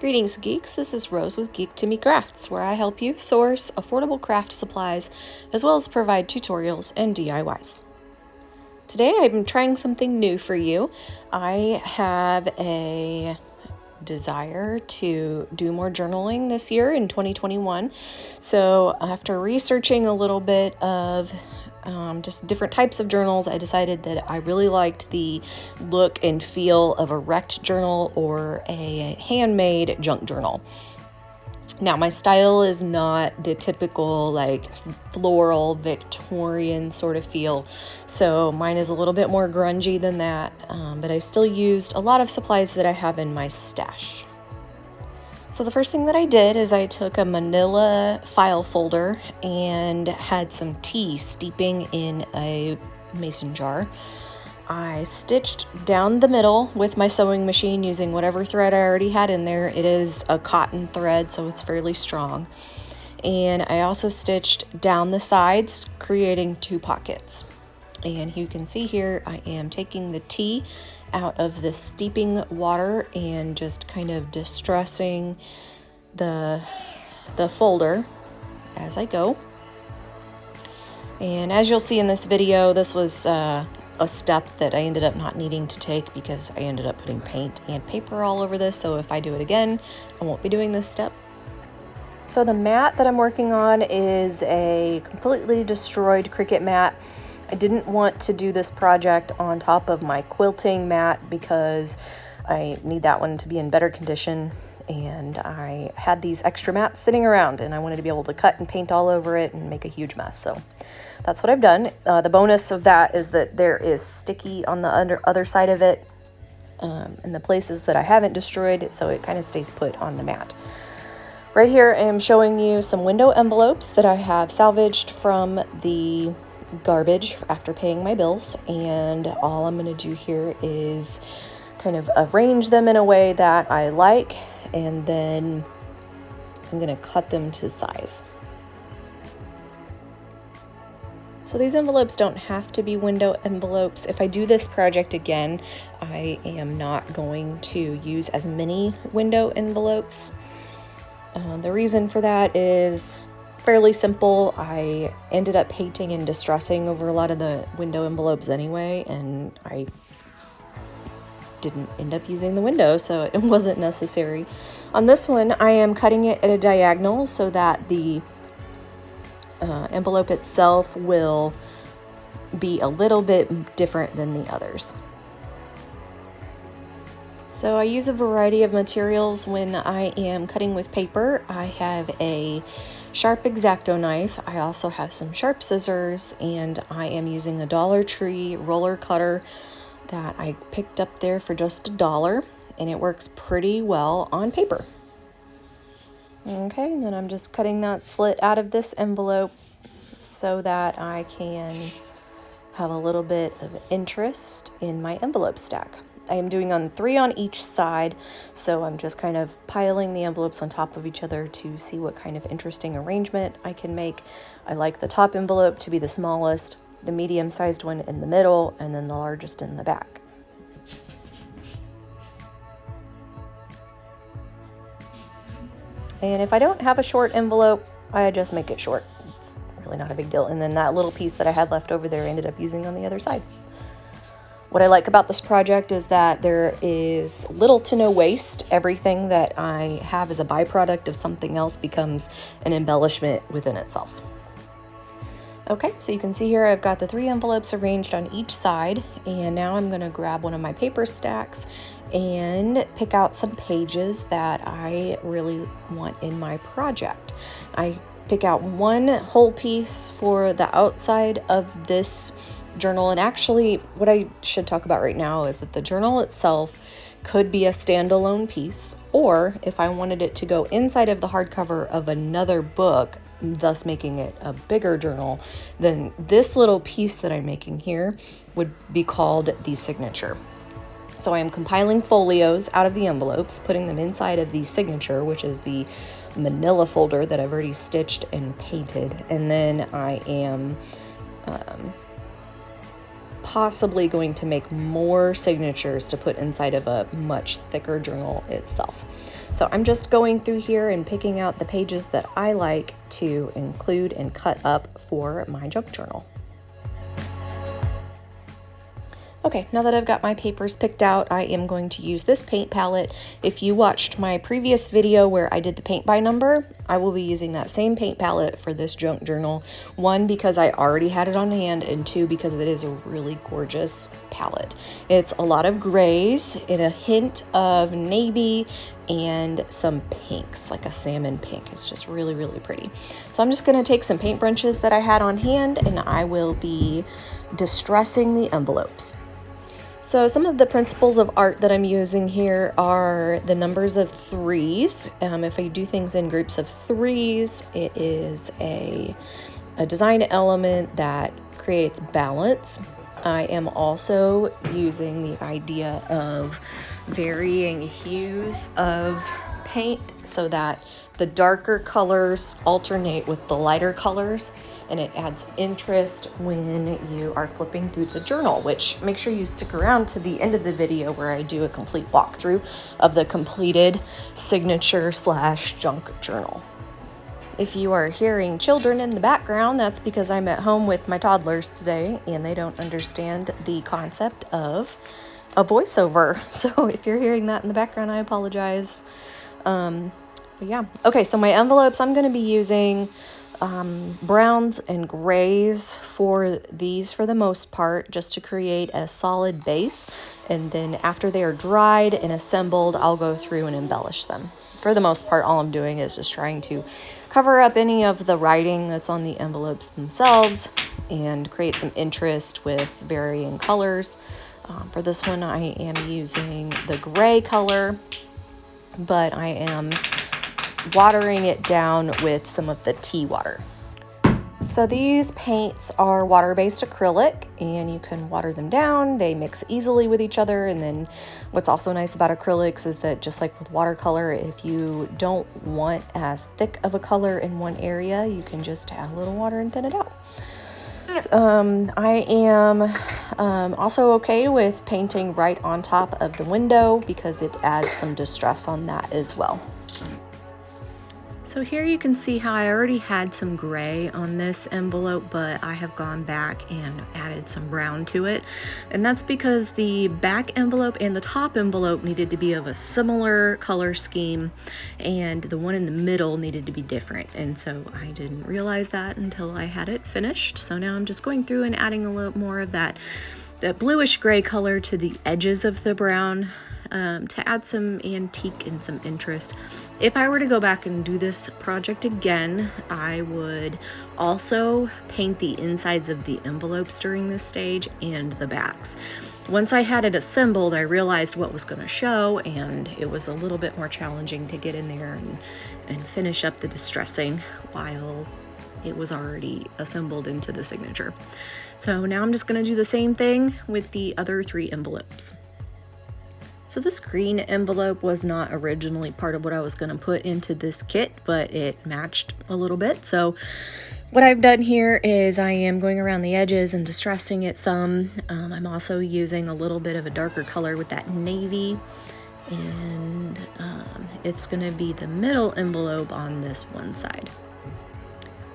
Greetings geeks, this is Rose with Geek to Me Crafts, where I help you source affordable craft supplies as well as provide tutorials and DIYs. Today I'm trying something new for you. I have a desire to do more journaling this year in 2021. So after researching a little bit of just different types of journals, I decided that I really liked the look and feel of a wrecked journal or a handmade junk journal. Now, my style is not the typical like floral Victorian sort of feel, so mine is a little bit more grungy than that, but I still used a lot of supplies that I have in my stash. So the first thing that I did is I took a manila file folder and had some tea steeping in a mason jar. I stitched down the middle with my sewing machine using whatever thread I already had in there. It is a cotton thread, so it's fairly strong. And I also stitched down the sides, creating 2 pockets. And you can see here I am taking the tea out of the steeping water and just kind of distressing the folder as I go. And as you'll see in this video, this was a step that I ended up not needing to take because I ended up putting paint and paper all over this, so if I do it again, I won't be doing this step. So the mat that I'm working on is a completely destroyed Cricut mat. I didn't want to do this project on top of my quilting mat because I need that one to be in better condition, and I had these extra mats sitting around and I wanted to be able to cut and paint all over it and make a huge mess. So that's what I've done. The bonus of that is that there is sticky on the other side of it in the places that I haven't destroyed, so it kind of stays put on the mat. Right here I am showing you some window envelopes that I have salvaged from the garbage after paying my bills, and all I'm going to do here is kind of arrange them in a way that I like, and then I'm going to cut them to size. So these envelopes don't have to be window envelopes. If I do this project again, I am not going to use as many window envelopes. The reason for that is fairly simple. I ended up painting and distressing over a lot of the window envelopes anyway, and I didn't end up using the window, so it wasn't necessary. On this one, I am cutting it at a diagonal so that the envelope itself will be a little bit different than the others. So I use a variety of materials when I am cutting with paper. I have a sharp X-Acto knife. I also have some sharp scissors, and I am using a Dollar Tree roller cutter that I picked up there for just $1, and it works pretty well on paper. Okay, and then I'm just cutting that slit out of this envelope so that I can have a little bit of interest in my envelope stack. I am doing 3 on each side, so I'm just kind of piling the envelopes on top of each other to see what kind of interesting arrangement I can make. I like the top envelope to be the smallest, the medium-sized one in the middle, and then the largest in the back. And if I don't have a short envelope, I just make it short. It's really not a big deal. And then that little piece that I had left over there I ended up using on the other side. What I like about this project is that there is little to no waste. Everything that I have as a byproduct of something else becomes an embellishment within itself. Okay, so you can see here I've got the 3 envelopes arranged on each side, and now I'm going to grab one of my paper stacks and pick out some pages that I really want in my project. I pick out one whole piece for the outside of this journal, and actually what I should talk about right now is that the journal itself could be a standalone piece, or if I wanted it to go inside of the hardcover of another book, thus making it a bigger journal, then this little piece that I'm making here would be called the signature. So I am compiling folios out of the envelopes, putting them inside of the signature, which is the manila folder that I've already stitched and painted, and then I am possibly going to make more signatures to put inside of a much thicker journal itself. So I'm just going through here and picking out the pages that I like to include and cut up for my junk journal. Okay, now that I've got my papers picked out, I am going to use this paint palette. If you watched my previous video where I did the paint by number, I will be using that same paint palette for this junk journal. One, because I already had it on hand, and two, because it is a really gorgeous palette. It's a lot of grays and a hint of navy and some pinks, like a salmon pink. It's just really, really pretty. So I'm just gonna take some paint brushes that I had on hand and I will be distressing the envelopes. So some of the principles of art that I'm using here are the numbers of threes. If I do things in groups of threes, it is a design element that creates balance. I am also using the idea of varying hues of paint so that the darker colors alternate with the lighter colors, and it adds interest when you are flipping through the journal, which make sure you stick around to the end of the video where I do a complete walkthrough of the completed signature / junk journal. If you are hearing children in the background, that's because I'm at home with my toddlers today and they don't understand the concept of a voiceover. So if you're hearing that in the background, I apologize. But yeah. Okay, so my envelopes, I'm going to be using browns and grays for these for the most part, just to create a solid base. And then after they are dried and assembled, I'll go through and embellish them. For the most part, all I'm doing is just trying to cover up any of the writing that's on the envelopes themselves and create some interest with varying colors. For this one, I am using the gray color, but I am watering it down with some of the tea water. So these paints are water-based acrylic, and you can water them down. They mix easily with each other. And then what's also nice about acrylics is that just like with watercolor, if you don't want as thick of a color in one area, you can just add a little water and thin it out. I am also okay with painting right on top of the window because it adds some distress on that as well. So here you can see how I already had some gray on this envelope, but I have gone back and added some brown to it. And that's because the back envelope and the top envelope needed to be of a similar color scheme, and the one in the middle needed to be different. And so I didn't realize that until I had it finished. So now I'm just going through and adding a little more of that bluish gray color to the edges of the brown, to add some antique and some interest. If I were to go back and do this project again, I would also paint the insides of the envelopes during this stage and the backs. Once I had it assembled, I realized what was going to show, and it was a little bit more challenging to get in there and finish up the distressing while it was already assembled into the signature. So now I'm just going to do the same thing with the other 3 envelopes. So this green envelope was not originally part of what I was going to put into this kit, but it matched a little bit. So what I've done here is I am going around the edges and distressing it some. I'm also using a little bit of a darker color with that navy, and it's going to be the middle envelope on this one side.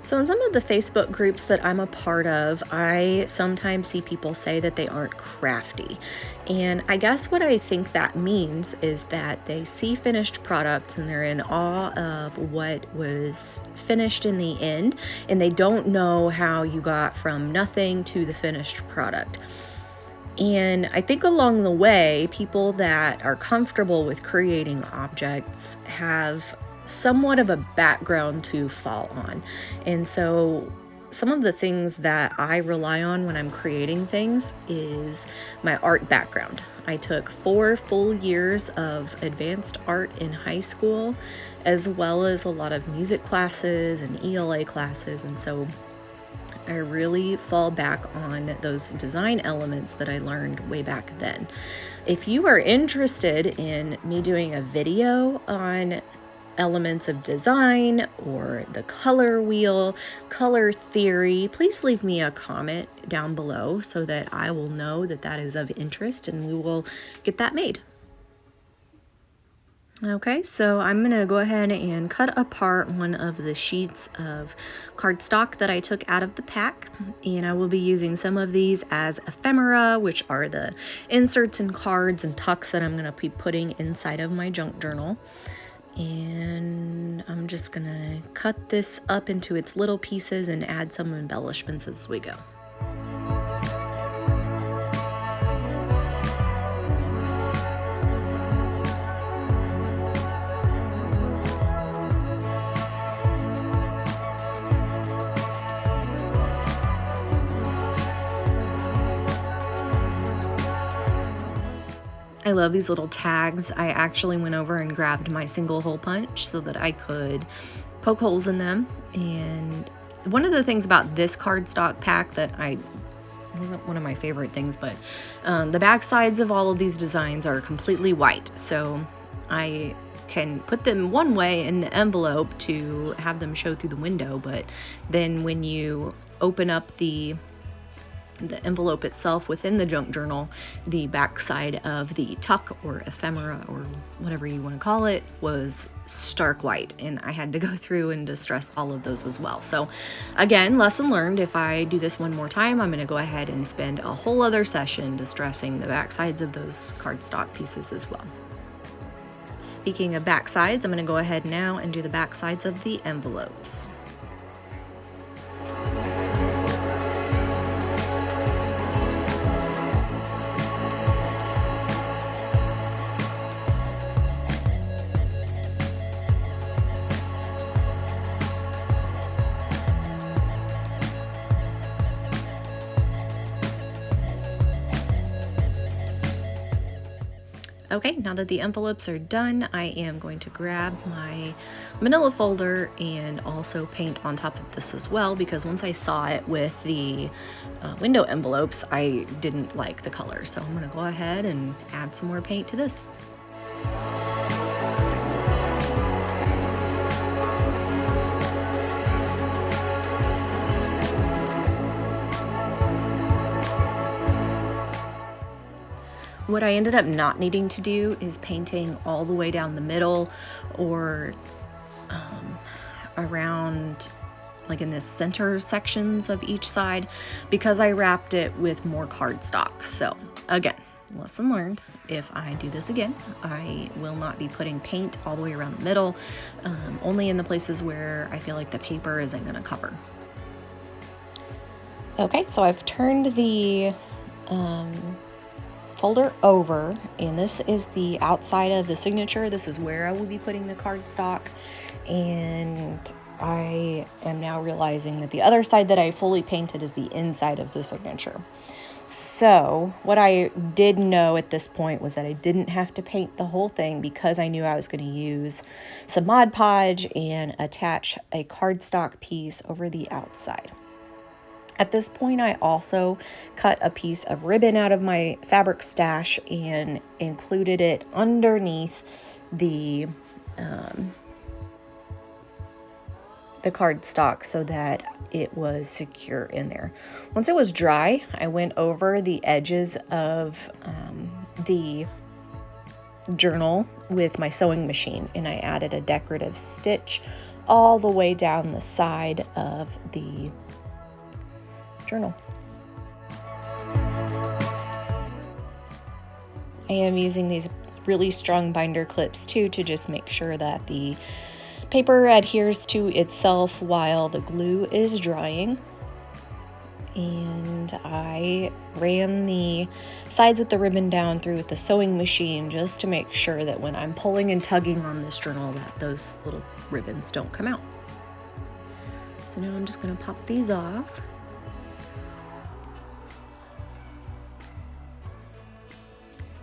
So in some of the Facebook groups that I'm a part of, I sometimes see people say that they aren't crafty. And I guess what I think that means is that they see finished products and they're in awe of what was finished in the end, and they don't know how you got from nothing to the finished product. And I think along the way, people that are comfortable with creating objects have somewhat of a background to fall on. And so some of the things that I rely on when I'm creating things is my art background. I took 4 full years of advanced art in high school, as well as a lot of music classes and ELA classes. And so I really fall back on those design elements that I learned way back then. If you are interested in me doing a video on elements of design or the color wheel, color theory, please leave me a comment down below so that I will know that that is of interest and we will get that made. Okay, so I'm gonna go ahead and cut apart one of the sheets of cardstock that I took out of the pack, and I will be using some of these as ephemera, which are the inserts and cards and tucks that I'm gonna be putting inside of my junk journal. And I'm just gonna cut this up into its little pieces and add some embellishments as we go. I love these little tags. I actually went over and grabbed my single hole punch so that I could poke holes in them. And one of the things about this cardstock pack that wasn't one of my favorite things, but the back sides of all of these designs are completely white. So I can put them one way in the envelope to have them show through the window, but then when you open up the envelope itself within the junk journal, the back side of the tuck or ephemera or whatever you want to call it was stark white, and I had to go through and distress all of those as well. So again, lesson learned. If I do this one more time, I'm going to go ahead and spend a whole other session distressing the back sides of those cardstock pieces as well. Speaking of back sides, I'm going to go ahead now and do the back sides of the envelopes. Okay, now that the envelopes are done, I am going to grab my manila folder and also paint on top of this as well, because once I saw it with the window envelopes, I didn't like the color. So I'm gonna go ahead and add some more paint to this. What I ended up not needing to do is painting all the way down the middle or around like in the center sections of each side, because I wrapped it with more cardstock. So again, lesson learned. If I do this again, I will not be putting paint all the way around the middle, only in the places where I feel like the paper isn't going to cover. Okay, so I've turned the folder over, and this is the outside of the signature. This is where I will be putting the cardstock, and I am now realizing that the other side that I fully painted is the inside of the signature. So what I did know at this point was that I didn't have to paint the whole thing, because I knew I was going to use some Mod Podge and attach a cardstock piece over the outside. At this point, I also cut a piece of ribbon out of my fabric stash and included it underneath the cardstock so that it was secure in there. Once it was dry, I went over the edges of the journal with my sewing machine, and I added a decorative stitch all the way down the side of the journal. I am using these really strong binder clips too, to just make sure that the paper adheres to itself while the glue is drying. And I ran the sides with the ribbon down through with the sewing machine, just to make sure that when I'm pulling and tugging on this journal that those little ribbons don't come out. So now I'm just going to pop these off.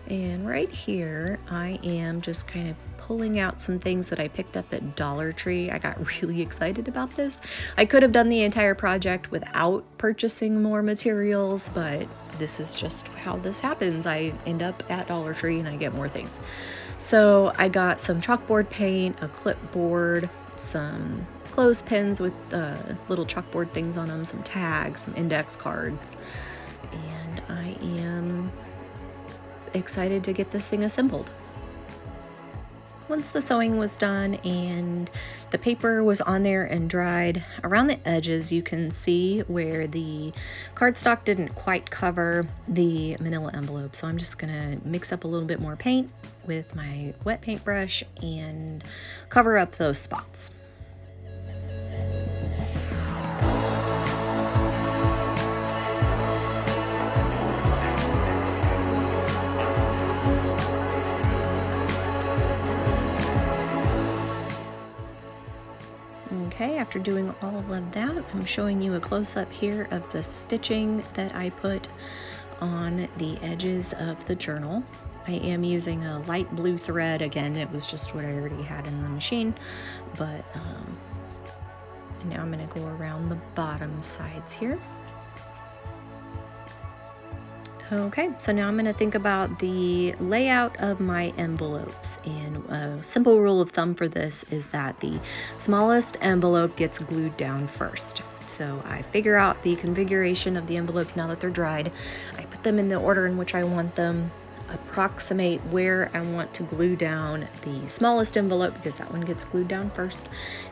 And right here, I am just kind of pulling out some things that I picked up at Dollar Tree. I got really excited about this. I could have done the entire project without purchasing more materials, but this is just how this happens. I end up at Dollar Tree and I get more things. So I got some chalkboard paint, a clipboard, some clothespins with little chalkboard things on them, some tags, some index cards, and I am excited to get this thing assembled. Once the sewing was done and the paper was on there and dried, around the edges you can see where the cardstock didn't quite cover the manila envelope. So I'm just gonna mix up a little bit more paint with my wet paintbrush and cover up those spots. Okay, after doing all of that, I'm showing you a close-up here of the stitching that I put on the edges of the journal. I am using a light blue thread. Again, it was just what I already had in the machine, but now I'm going to go around the bottom sides here. Okay, so now I'm going to think about the layout of my envelopes, and a simple rule of thumb for this is that the smallest envelope gets glued down first. So I figure out the configuration of the envelopes now that they're dried. I put them in the order in which I want them, approximate where I want to glue down the smallest envelope because that one gets glued down first,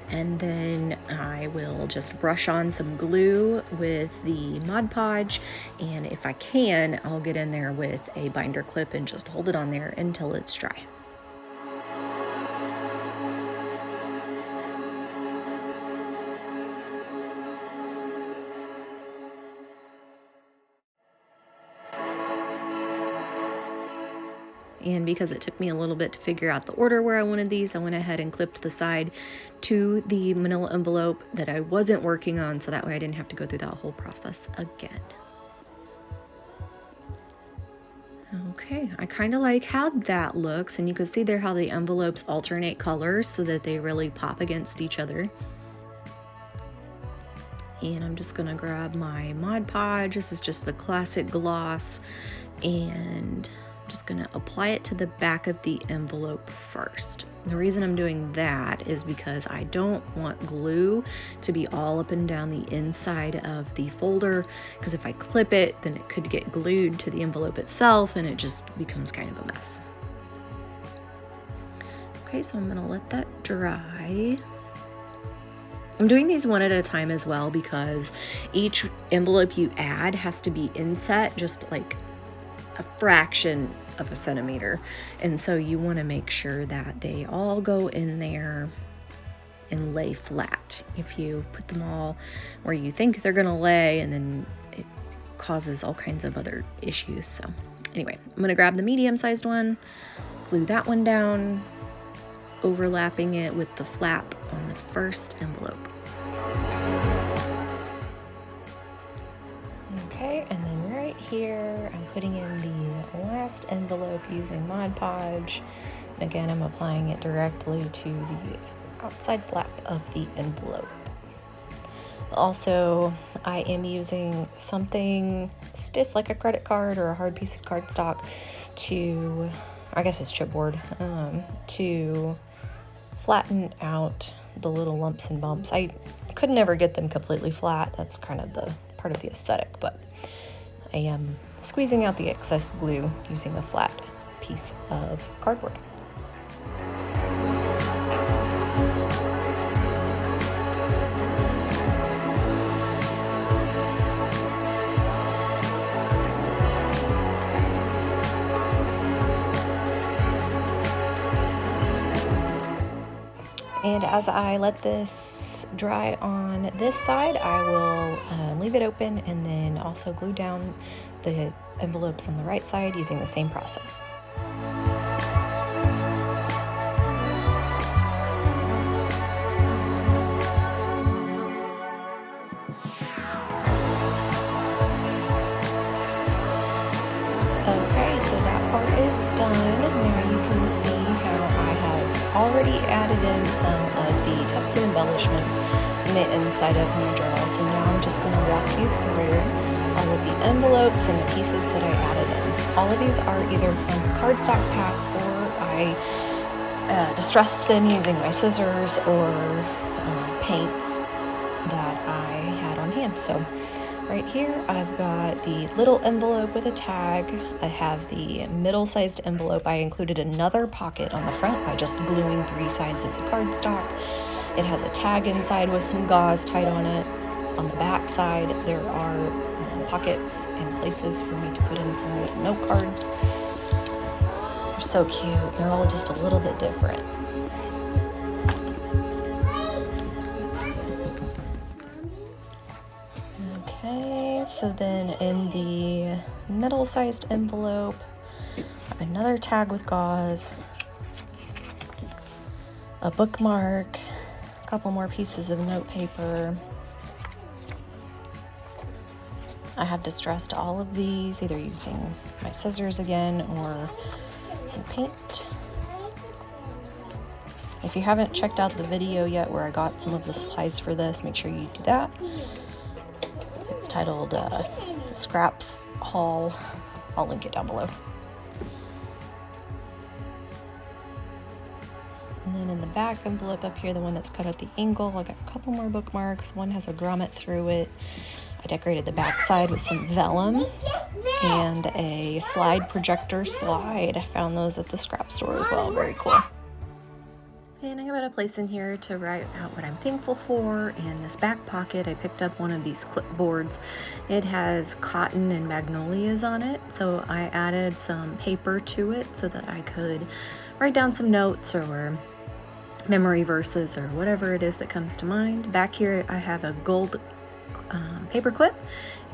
and then I will just brush on some glue with the Mod Podge, and if I can, I'll get in there with a binder clip and just hold it on there until it's dry. And because it took me a little bit to figure out the order where I wanted these, I went ahead and clipped the side to the manila envelope that I wasn't working on, so that way I didn't have to go through that whole process again. Okay, I kind of like how that looks, and you can see there how the envelopes alternate colors so that they really pop against each other. And I'm just gonna grab my Mod Podge. This is just the classic gloss, and I'm just gonna apply it to the back of the envelope first. The reason I'm doing that is because I don't want glue to be all up and down the inside of the folder, because if I clip it, then it could get glued to the envelope itself and it just becomes kind of a mess. Okay, so I'm gonna let that dry. I'm doing these one at a time as well because each envelope you add has to be inset just like a fraction of a centimeter, and so you want to make sure that they all go in there and lay flat. If you put them all where you think they're gonna lay, and then it causes all kinds of other issues. So anyway, I'm gonna grab the medium-sized one, glue that one down, overlapping it with the flap on the first envelope. Okay, and then right here, I'm putting in the last envelope using Mod Podge. And again, I'm applying it directly to the outside flap of the envelope. Also, I am using something stiff like a credit card or a hard piece of cardstock to, I guess it's chipboard, to flatten out the little lumps and bumps. I could never get them completely flat. That's kind of the part of the aesthetic, but I am squeezing out the excess glue using a flat piece of cardboard. And as I let this dry on this side, I will leave it open and then also glue down the envelopes on the right side using the same process. Okay, so that part is done. Now you can see how I have already added in some of the text and embellishments in the inside of my journal. So now I'm just going to walk you through all of the envelopes and the pieces that I added in. All of these are either from cardstock pack, or I distressed them using my scissors or paints that I had on hand. So right here I've got the little envelope with a tag. I have the middle-sized envelope. I included another pocket on the front by just gluing 3 sides of the cardstock. It has a tag inside with some gauze tied on it. On the back side there are pockets and places for me to put in some little note cards. They're so cute. They're all just a little bit different. Okay, so then in the middle-sized envelope, another tag with gauze, a bookmark, a couple more pieces of note paper. I have distressed all of these, either using my scissors again or some paint. If you haven't checked out the video yet where I got some of the supplies for this, make sure you do that. It's titled Scraps Haul. I'll link it down below. And then in the back envelope up here, the one that's cut at the angle, I got a couple more bookmarks. One has a grommet through it. I decorated the back side with some vellum and a slide projector slide. I found those at the scrap store as well. Very cool. And I got a place in here to write out what I'm thankful for. In this back pocket, I picked up one of these clipboards. It has cotton and magnolias on it, so I added some paper to it so that I could write down some notes or memory verses or whatever it is that comes to mind. Back here, I have a gold paper clip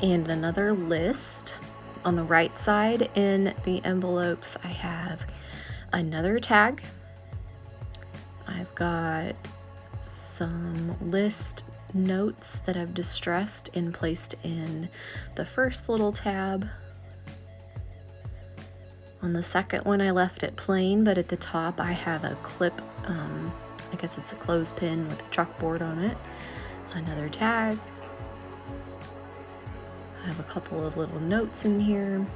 and another list. On the right side in the envelopes, I have another tag. I've got some list notes that I've distressed and placed in the first little tab. On the second one, I left it plain, but at the top I have a clip, I guess it's a clothespin with a chalkboard on it. Another tag. I have a couple of little notes in here.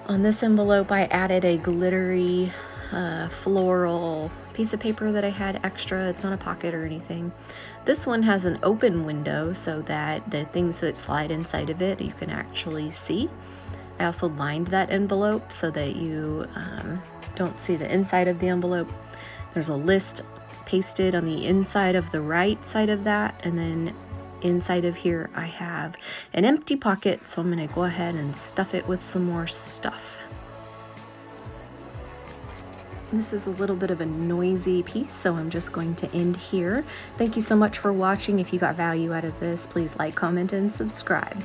On this envelope, I added a glittery floral piece of paper that I had extra. It's not a pocket or anything. This one has an open window so that the things that slide inside of it, you can actually see. I also lined that envelope so that you don't see the inside of the envelope. There's a list pasted on the inside of the right side of that, and then inside of here I have an empty pocket, so I'm going to go ahead and stuff it with some more stuff. This is a little bit of a noisy piece, so I'm just going to end here. Thank you so much for watching. If you got value out of this, please like, comment, and subscribe.